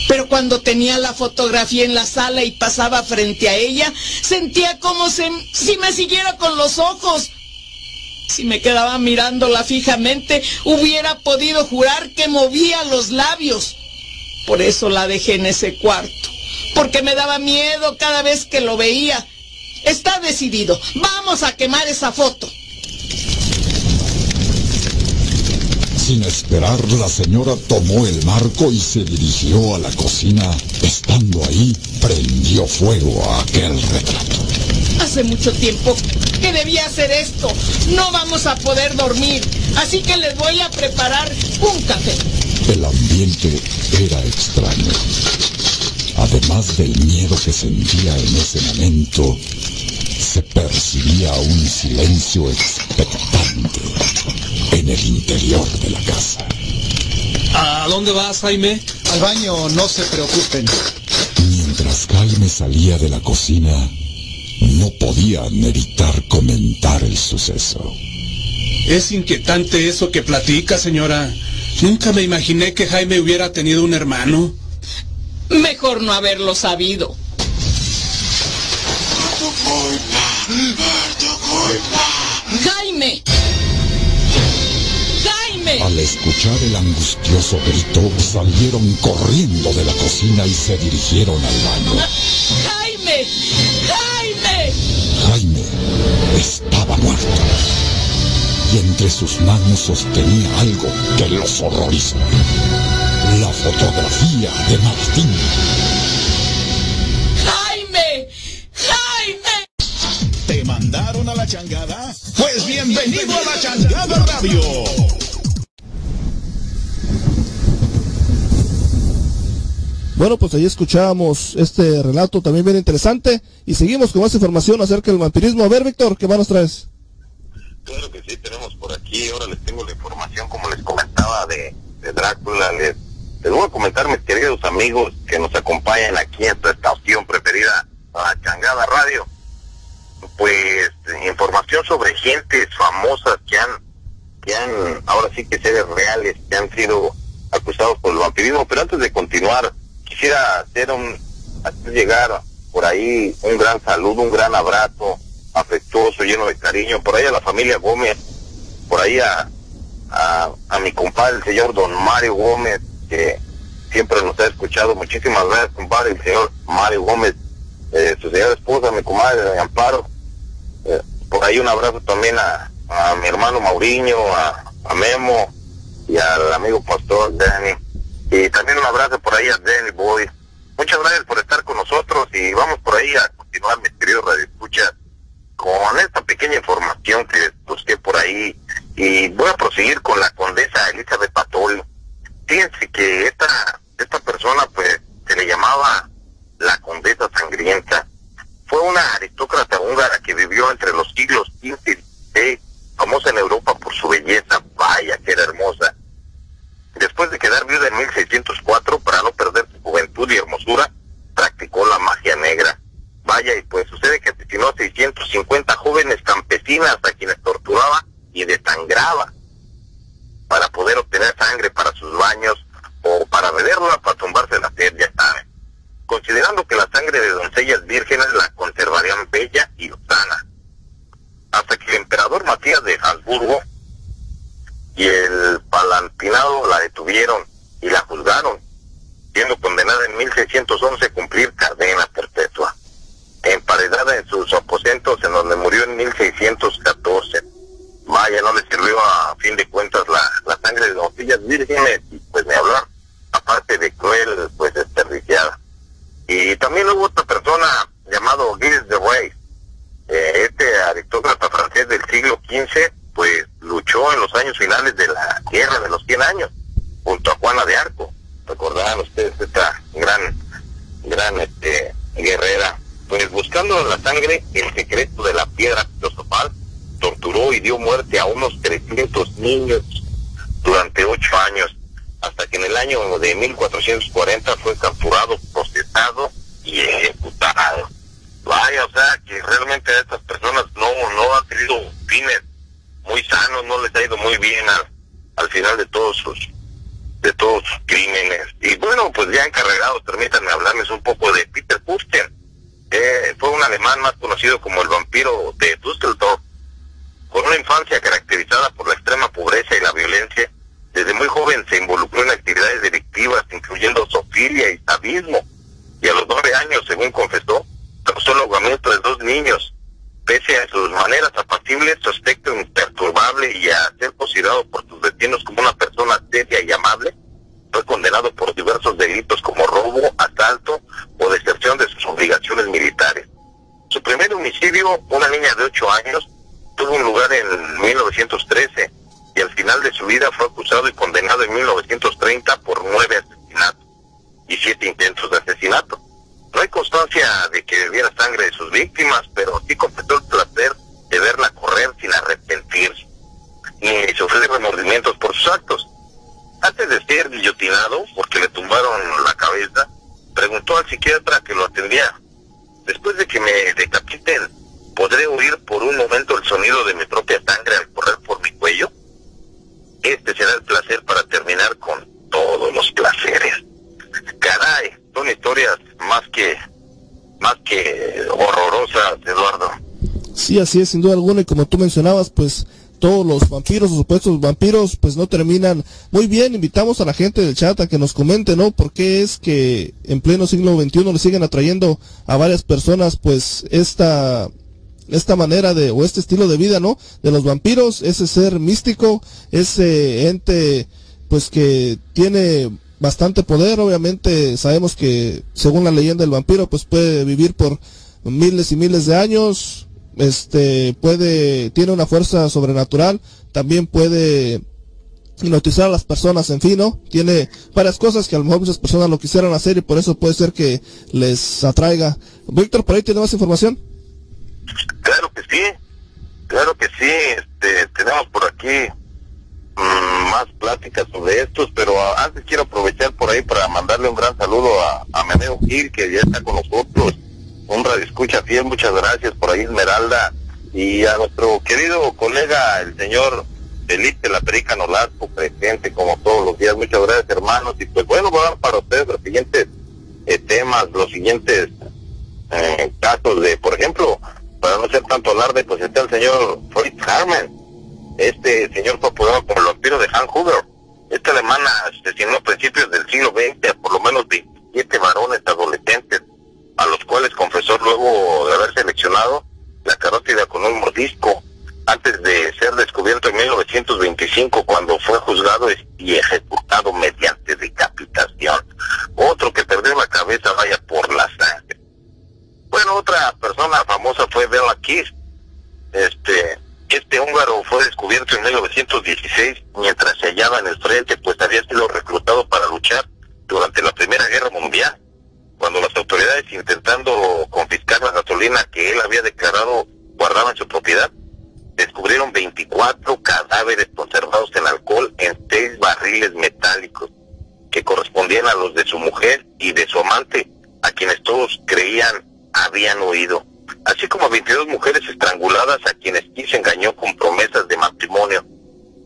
Speaker 7: pero cuando tenía la fotografía en la sala y pasaba frente a ella, sentía como si me siguiera con los ojos. Si me quedaba mirándola fijamente, hubiera podido jurar que movía los labios. Por eso la dejé en ese cuarto, porque me daba miedo cada vez que lo veía. Está decidido, vamos a quemar esa foto.
Speaker 4: Sin esperar, la señora tomó el marco y se dirigió a la cocina. Estando ahí, prendió fuego a aquel retrato.
Speaker 7: Hace mucho tiempo que debía hacer esto. No vamos a poder dormir, así que les voy a preparar un café.
Speaker 4: El ambiente era extraño. Además del miedo que sentía en ese momento, se percibía un silencio expectante en el interior de la casa.
Speaker 5: ¿A dónde vas, Jaime?
Speaker 6: Al baño, no se preocupen.
Speaker 4: Mientras Jaime salía de la cocina, no podían evitar comentar el suceso.
Speaker 5: Es inquietante eso que platica, señora. Nunca me imaginé que Jaime hubiera tenido un hermano.
Speaker 7: Mejor no haberlo sabido. ¡Jaime! ¡Jaime!
Speaker 4: Al escuchar el angustioso grito, salieron corriendo de la cocina y se dirigieron al baño.
Speaker 7: ¡Jaime! ¡Jaime!
Speaker 4: Jaime estaba muerto y entre sus manos sostenía algo que los horrorizó. La fotografía de Martín.
Speaker 7: ¡Jaime! ¡Jaime!
Speaker 8: ¿Te mandaron a la changada? Pues bienvenido a la Changada Radio.
Speaker 1: Bueno, pues ahí escuchábamos este relato también bien interesante y seguimos con más información acerca del vampirismo. A ver, Víctor, ¿qué más nos traes?
Speaker 2: Claro que sí, tenemos por aquí, ahora les tengo la información, como les comentaba, de Drácula. Les voy a comentar, mis queridos amigos que nos acompañan aquí en tu estación preferida, a Changada Radio, pues información sobre gentes famosas que han, ahora sí que seres reales, que han sido acusados por el vampirismo. Pero antes de continuar, quisiera hacer llegar por ahí un gran saludo, un gran abrazo afectuoso, lleno de cariño, por ahí a la familia Gómez, por ahí a mi compadre, el señor don Mario Gómez, que siempre nos ha escuchado. Muchísimas gracias, compadre, el señor Mario Gómez, su señora esposa, mi comadre Amparo. Por ahí un abrazo también a mi hermano Mauriño, a Memo y al amigo pastor Danny. Y también un abrazo por ahí a Danny Boy. Muchas gracias por estar con nosotros y vamos por ahí a continuar, mis queridos radioescuchas, con esta pequeña información que busqué por ahí. Y voy a proseguir con la condesa Elizabeth Bathory. Fíjense que esta persona, pues, se le llamaba la condesa sangrienta. Fue una aristócrata húngara que vivió entre los siglos XV y XVI, famosa en Europa por su belleza. Vaya que era hermosa. Después de quedar viuda en 1604, para no perder su juventud y hermosura, practicó la magia negra. Vaya, y pues sucede que asesinó a 650 jóvenes campesinas a quienes torturaba y desangraba para poder obtener sangre para sus baños o para beberla para tumbarse la sed, ya saben. Considerando que la sangre de doncellas vírgenes la conservarían bella y sana. Hasta que el emperador Matías de Habsburgo y el Palatinado la detuvieron y la juzgaron, siendo condenada en 1611 a cumplir cadena perpetua, emparedada en sus aposentos, en donde murió en 1614. Vaya, no le sirvió a fin de cuentas la sangre de doncellas vírgenes, y pues me hablar, aparte de cruel, pues desperdiciada. Y también hubo otra persona llamado Gilles de Rais, este aristócrata francés del siglo XV, pues luchó en los años finales de la Guerra de los 100 Años, junto a Juana de Arco. Recordarán ustedes esta gran guerrera. Pues buscando la sangre, el secreto de la piedra filosofal, torturó y dio muerte a unos 300 niños durante 8 años, hasta que en el año de 1440 fue capturado, procesado y ejecutado. Vaya, o sea, que realmente a estas personas no han tenido fines muy sanos, no les ha ido muy bien al final de todos sus crímenes. Y bueno, pues ya encarregados, permítanme hablarles un poco de Peter Kuster. Fue un alemán más conocido como el vampiro de Düsseldorf. Con una infancia caracterizada por la extrema pobreza y la violencia, desde muy joven se involucró en actividades delictivas, incluyendo zoofilia y sadismo, y a los 9 años, según confesó, causó el ahogamiento de 2 niños. Pese a sus maneras apacibles, su aspecto imperturbable y a ser considerado por sus vecinos como una persona seria y amable, fue condenado por diversos delitos como robo, asalto o deserción de sus obligaciones militares. Su primer homicidio, una niña de 8 años, tuvo un lugar en 1913 y al final de su vida fue acusado y condenado en 1930 por 9 asesinatos y 7 intentos de asesinato. No hay constancia de que bebiera sangre de sus víctimas, pero sí confesó el placer de verla correr sin arrepentirse, ni sufrir remordimientos por sus actos. Antes de ser guillotinado, porque le tumbaron la cabeza, preguntó al psiquiatra que lo atendía: después de que me decapiten, ¿podré oír por un momento el sonido de mi propia sangre al correr por mi cuello? Este será el placer para terminar con todos los placeres. Caray, son historias más que horrorosas, Eduardo.
Speaker 1: Sí, así es, sin duda alguna, y como tú mencionabas, pues todos los vampiros o supuestos vampiros pues no terminan muy bien. Invitamos a la gente del chat a que nos comente, ¿no? ¿Por qué es que en pleno siglo XXI le siguen atrayendo a varias personas pues esta manera o este estilo de vida, ¿no? De los vampiros, ese ser místico, ese ente pues que tiene bastante poder. Obviamente sabemos que según la leyenda del vampiro pues puede vivir por miles y miles de años, tiene una fuerza sobrenatural, también puede hipnotizar a las personas, en fin, ¿no? Tiene varias cosas que a lo mejor muchas personas lo quisieran hacer y por eso puede ser que les atraiga. Víctor, ¿por ahí tiene más información?
Speaker 2: Claro que sí, tenemos por aquí más pláticas sobre estos, pero antes quiero aprovechar por ahí para mandarle un gran saludo a mi amigo Gil, que ya está con nosotros, un radioescucha Así es, muchas gracias por ahí, Esmeralda. Y a nuestro querido colega, el señor Felipe La Perica Nolasco, presente como todos los días. Muchas gracias, hermanos. Y pues bueno, voy a dar para ustedes los siguientes temas, los siguientes casos de, por ejemplo, para no ser tanto alarde, pues está el señor Fritz Harman. Este señor fue apodado como el vampiro de Hans Huber. Esta alemana asesinó a principios del siglo XX a por lo menos 27 varones adolescentes, a los cuales confesó luego de haber seleccionado la carótida con un mordisco, antes de ser descubierto en 1925, cuando fue juzgado y ejecutado mediante decapitación. Otro que perdió la cabeza, vaya, por la sangre. Bueno, otra persona famosa fue Bela Kiss. Este húngaro fue descubierto en 1916 mientras se hallaba en el frente, pues había sido reclutado para luchar durante la Primera Guerra Mundial. Cuando las autoridades, intentando confiscar la gasolina que él había declarado guardaba en su propiedad, descubrieron 24 cadáveres conservados en alcohol en 6 barriles metálicos que correspondían a los de su mujer y de su amante, a quienes todos creían habían huido, así como 22 mujeres estranguladas a quienes Kiss engañó con promesas de matrimonio.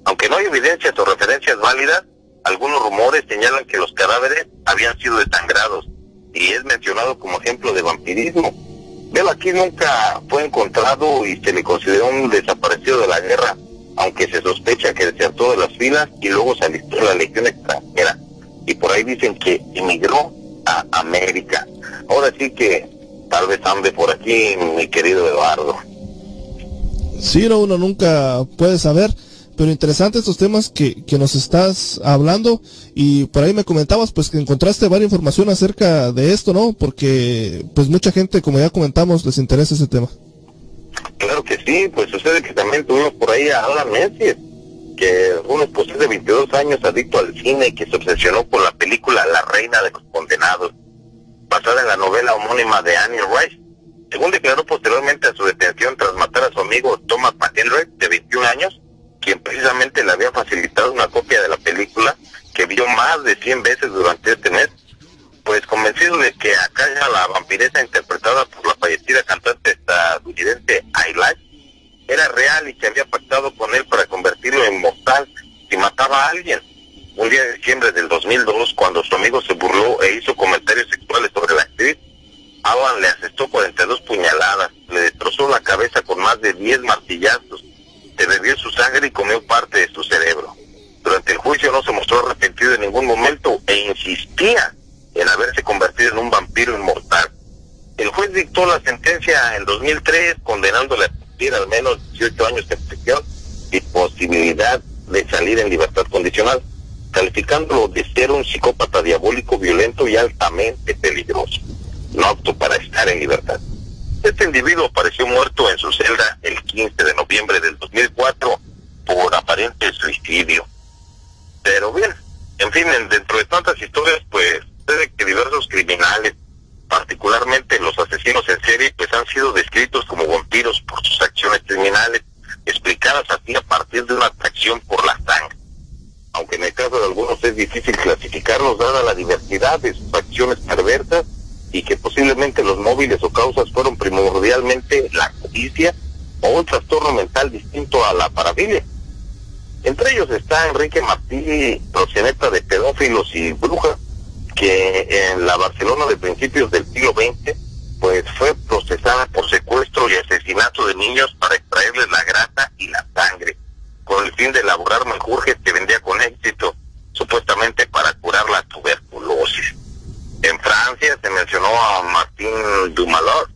Speaker 2: Aunque no hay evidencias o referencias válidas, algunos rumores señalan que los cadáveres habían sido desangrados y es mencionado como ejemplo de vampirismo. Bela Kiss nunca fue encontrado y se le consideró un desaparecido de la guerra, aunque se sospecha que desertó de las filas y luego se alistó en la legión extranjera. Y por ahí dicen que emigró a América. Ahora sí que tal vez ande por aquí, mi querido Eduardo.
Speaker 1: Sí, no, uno nunca puede saber, pero interesante estos temas que nos estás hablando, y por ahí me comentabas pues que encontraste varias información acerca de esto, ¿no? Porque pues mucha gente, como ya comentamos, les interesa ese tema.
Speaker 2: Claro que sí, pues sucede que también tuvimos por ahí a Alan Menzies, que un escocés de 22 años adicto al cine que se obsesionó por la película La Reina de los Condenados, basada en la novela homónima de Annie Rice. Según declaró posteriormente a su detención tras matar a su amigo Thomas McEnroe, de 21 años, quien precisamente le había facilitado una copia de la película que vio más de 100 veces durante este mes, pues convencido de que acá ya la vampiresa interpretada por la fallecida cantante estadounidense Ayla era real y se había pactado con él para convertirlo en mortal si mataba a alguien. Un día de diciembre del 2002, cuando su amigo se burló e hizo comentarios sexuales sobre la actriz, Alan le asestó 42 puñaladas, le destrozó la cabeza con más de 10 martillazos, se bebió su sangre y comió parte de su cerebro. Durante el juicio no se mostró arrepentido en ningún momento e insistía en haberse convertido en un vampiro inmortal. El juez dictó la sentencia en 2003, condenándole a cumplir al menos 18 años de prisión y posibilidad de salir en libertad condicional, calificándolo de ser un psicópata diabólico, violento y altamente peligroso, no apto para estar en libertad. Este individuo apareció muerto en su celda el 15 de noviembre del 2004 por aparente suicidio. Pero bien, en fin, dentro de tantas historias, pues, sé que diversos criminales, particularmente los asesinos en serie, pues han sido descritos como vampiros por sus acciones criminales, explicadas así a partir de una atracción por la sangre. Aunque en el caso de algunos es difícil clasificarlos dada la diversidad de sus acciones perversas y que posiblemente los móviles o causas fueron primordialmente la codicia o un trastorno mental distinto a la parafilia. Entre ellos está Enrique Martí, proxeneta de pedófilos y brujas, que en la Barcelona de principios del siglo XX, pues fue procesada por secuestro y asesinato de niños para extraerles la grasa y la sangre, con el fin de elaborar menjurjes que vendía con éxito, supuestamente para curar la tuberculosis. En Francia se mencionó a Martin Dumalot,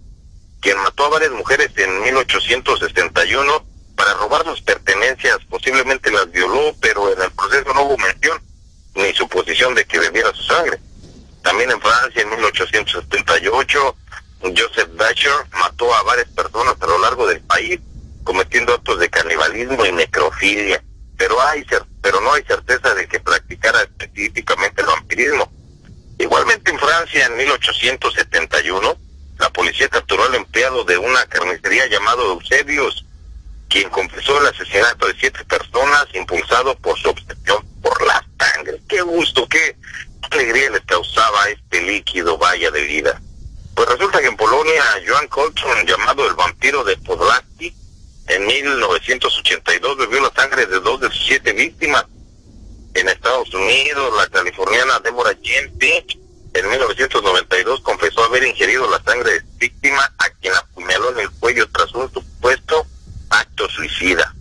Speaker 2: quien mató a varias mujeres en 1861 para robar sus pertenencias, posiblemente las violó, pero en el proceso no hubo mención ni suposición de que bebiera su sangre. También en Francia, en 1878, Joseph Bacher mató a varias personas a lo largo del país, cometiendo actos de canibalismo y necrofilia, pero no hay certeza de que practicara específicamente el vampirismo. Igualmente en Francia, en 1871, la policía capturó al empleado de una carnicería llamado Eusebius, quien confesó el asesinato de 7 personas, impulsado por su obsesión por la sangre. ¡Qué gusto, qué alegría les causaba este líquido, vaya de vida! Pues resulta que en Polonia, Joan Colton llamado El Vampiro de Podlaski. En 1982 bebió la sangre de 2 de sus 7 víctimas. En Estados Unidos, la californiana Deborah Gente, en 1992 confesó haber ingerido la sangre de víctima a quien apuñaló en el cuello tras un supuesto acto suicida.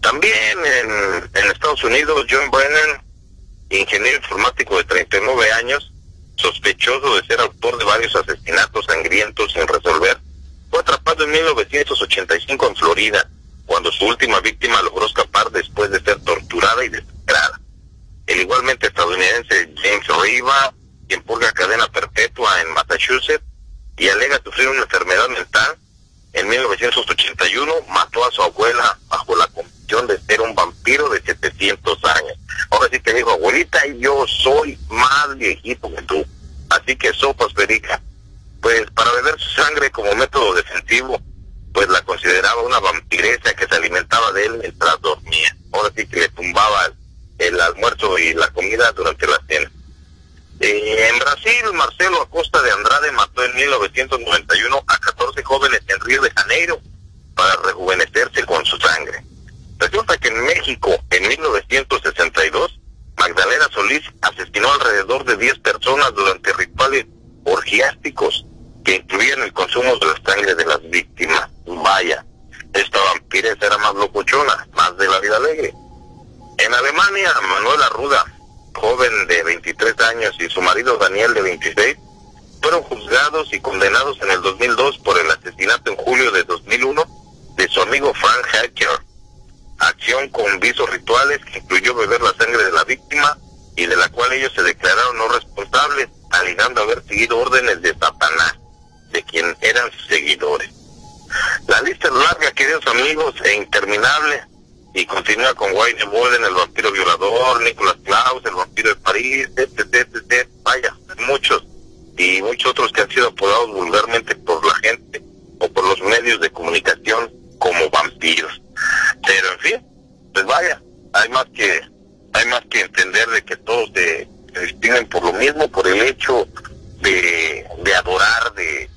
Speaker 2: También en Estados Unidos, John Brennan, ingeniero informático de 39 años, sospechoso de ser autor de varios asesinatos sangrientos sin resolver, fue atrapado en 1985 en Florida, cuando su última víctima logró escapar después de ser torturada y desesperada. El igualmente estadounidense James Riva, quien purga cadena perpetua en Massachusetts y alega sufrir una enfermedad mental, en 1981 mató a su abuela bajo la convicción de ser un vampiro de 700 años. Ahora sí que dijo, abuelita, yo soy más viejito que tú, así que sopas, perica. Pues para beber su sangre como método defensivo, pues la consideraba una vampiresa que se alimentaba de él mientras dormía. Ahora sí que le tumbaba el almuerzo y la comida durante la cena. En Brasil, Marcelo Acosta de Andrade mató en 1991 a 14 jóvenes en Río de Janeiro para rejuvenecerse con su sangre. Resulta que en México, en 1962, Magdalena Solís asesinó alrededor de 10 personas durante rituales orgiásticos que incluían el consumo de la sangre de las víctimas. Vaya, esta vampiresa era más locochona, más de la vida alegre. En Alemania, Manuela Ruda, joven de 23 años, y su marido Daniel de 26, fueron juzgados y condenados en el 2002 por el asesinato en julio de 2001 de su amigo Frank Hacker, acción con visos rituales que incluyó beber la sangre de la víctima y de la cual ellos se declararon no responsables, alegando haber seguido órdenes de Satanás, de quien eran sus seguidores. La lista es larga, queridos amigos, e interminable, y continúa con Wayne Boden, el vampiro violador, Nicolas Klaus, el vampiro de París, etc. Vaya, muchos, y muchos otros que han sido apodados vulgarmente por la gente o por los medios de comunicación como vampiros. Pero en fin, pues vaya, hay más que entender de que todos se distinguen por lo mismo, por el hecho de adorar, de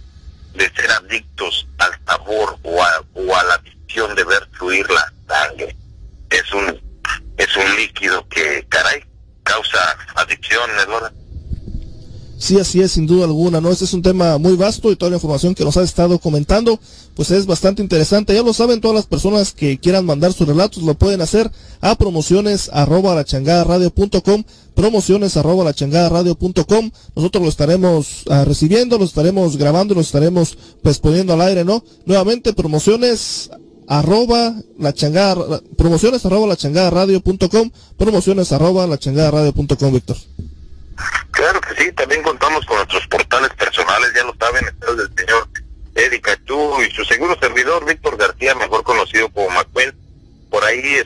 Speaker 2: ser adictos al sabor o a la adicción de ver fluir la sangre. Es un líquido que, caray, causa adicción, ¿verdad?
Speaker 1: Sí, así es, sin duda alguna, ¿no? Este es un tema muy vasto y toda la información que nos has estado comentando, pues es bastante interesante. Ya lo saben, todas las personas que quieran mandar sus relatos lo pueden hacer a promociones@lachangadaradio.com, promociones@lachangadaradio.com. Nosotros lo estaremos recibiendo, lo estaremos grabando y lo estaremos pues poniendo al aire, ¿no? Nuevamente, promociones@lachangadaradio.com, promociones@lachangadaradio.com, Víctor.
Speaker 2: Claro que sí, también contamos con nuestros portales personales, ya lo saben, está el del señor Eddie Cachú y su seguro servidor Víctor García, mejor conocido como McQueen. Por ahí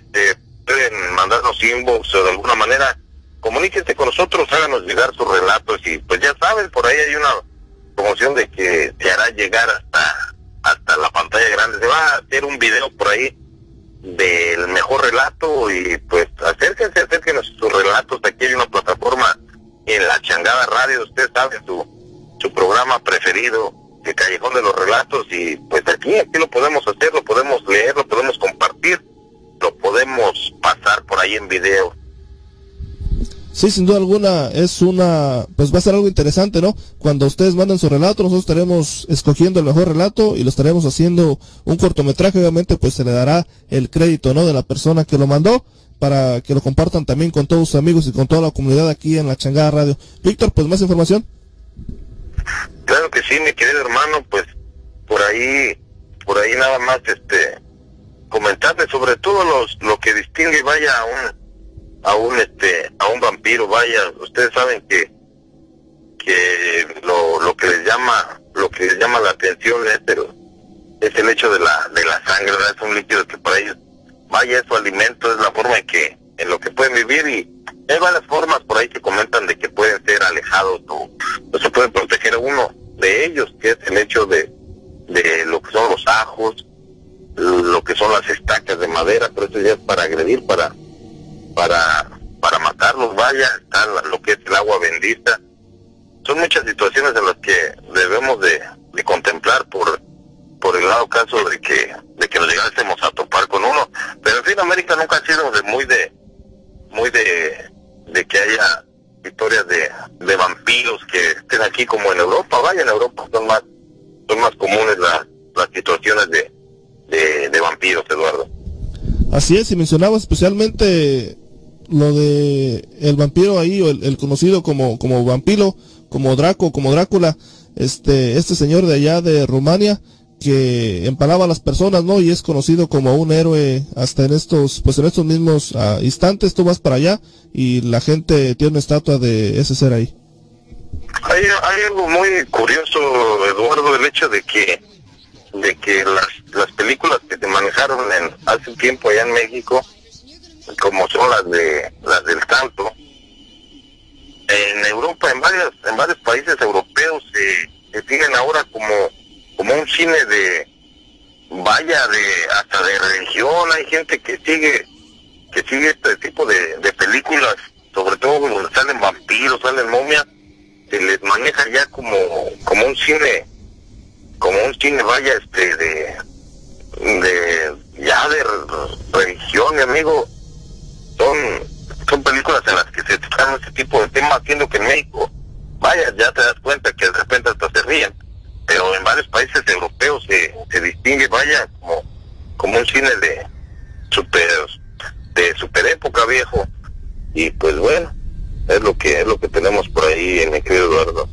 Speaker 2: pueden mandarnos inbox o de alguna manera comuníquense con nosotros, háganos llegar sus relatos y pues ya saben, por ahí hay una promoción de que se hará llegar hasta la pantalla grande. Se va a hacer un video por ahí del mejor relato y pues acérquense sus relatos. Aquí hay una plataforma en La Changada Radio, usted sabe, su programa preferido, el Callejón de los Relatos, y pues aquí lo podemos hacer, lo podemos leer, lo podemos compartir, lo podemos pasar por ahí en video.
Speaker 1: Sí, sin duda alguna, pues va a ser algo interesante, ¿no? Cuando ustedes manden su relato, nosotros estaremos escogiendo el mejor relato y lo estaremos haciendo un cortometraje, obviamente pues se le dará el crédito, ¿no? De la persona que lo mandó, para que lo compartan también con todos sus amigos y con toda la comunidad aquí en La Changada Radio. Víctor, pues más información.
Speaker 2: Claro que sí, mi querido hermano, pues por ahí nada más comentarle sobre todo lo que distingue, vaya, a un vampiro. Vaya, ustedes saben que lo que les llama la atención es el hecho de la sangre, ¿verdad? Es un líquido que para ellos, vaya, es su alimento, es la forma en lo que pueden vivir, y hay varias formas por ahí que comentan de que pueden ser alejados o se puede proteger a uno de ellos, que es el hecho de lo que son los ajos, lo que son las estacas de madera, pero eso ya es para agredir, para matarlos. Vaya, está lo que es el agua bendita. Son muchas situaciones en las que debemos de contemplar por por el lado caso de que nos llegásemos a topar con uno. Pero en fin, América nunca ha sido muy de que haya historias de vampiros que estén aquí como en Europa. Vaya, en Europa son más comunes las situaciones de vampiros, Eduardo.
Speaker 1: Así es, y mencionaba especialmente lo de el vampiro ahí, o el conocido como vampiro, como Drácula, este señor de allá de Rumania, que empalaba a las personas, ¿no? Y es conocido como un héroe hasta en estos mismos instantes. Tú vas para allá y la gente tiene una estatua de ese ser ahí.
Speaker 2: Hay algo muy curioso, Eduardo, el hecho de que las películas que se manejaron hace un tiempo allá en México, como son las del Santo, en Europa, en varios países europeos se siguen ahora como un cine hasta de religión. Hay gente que sigue este tipo de películas, sobre todo donde salen vampiros, salen momias, se les maneja ya como un cine, vaya, de religión, mi amigo. Son películas en las que se tocan ese tipo de temas, haciendo que en México, vaya, ya te das cuenta que de repente hasta se ríen, pero en varios países europeos se distingue, vaya, como un cine de super época, viejo. Y pues bueno, es lo que tenemos por ahí, mi querido Eduardo.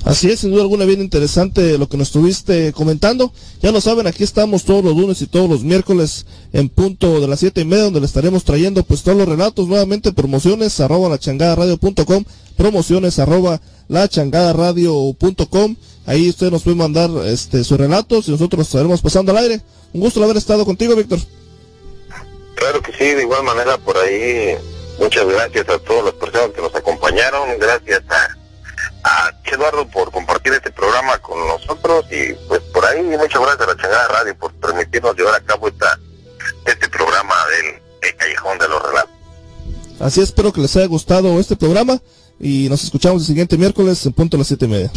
Speaker 1: Así es, sin duda alguna, bien interesante lo que nos estuviste comentando. Ya lo saben, aquí estamos todos los lunes y todos los miércoles en punto de las 7:30, donde le estaremos trayendo pues todos los relatos, nuevamente promociones @lachangadaradio.com, promociones @lachangadaradio.com. Ahí usted nos puede mandar sus relatos y nosotros los estaremos pasando al aire. Un gusto haber estado contigo, Víctor.
Speaker 2: Claro que sí, de igual manera por ahí. Muchas gracias a todas las personas que nos acompañaron. Gracias a Eduardo por compartir este programa con nosotros, y pues por ahí muchas gracias a La Changada Radio por permitirnos llevar a cabo este programa del Callejón de los Relatos.
Speaker 1: Así es, espero que les haya gustado este programa y nos escuchamos el siguiente miércoles en punto a las 7:30.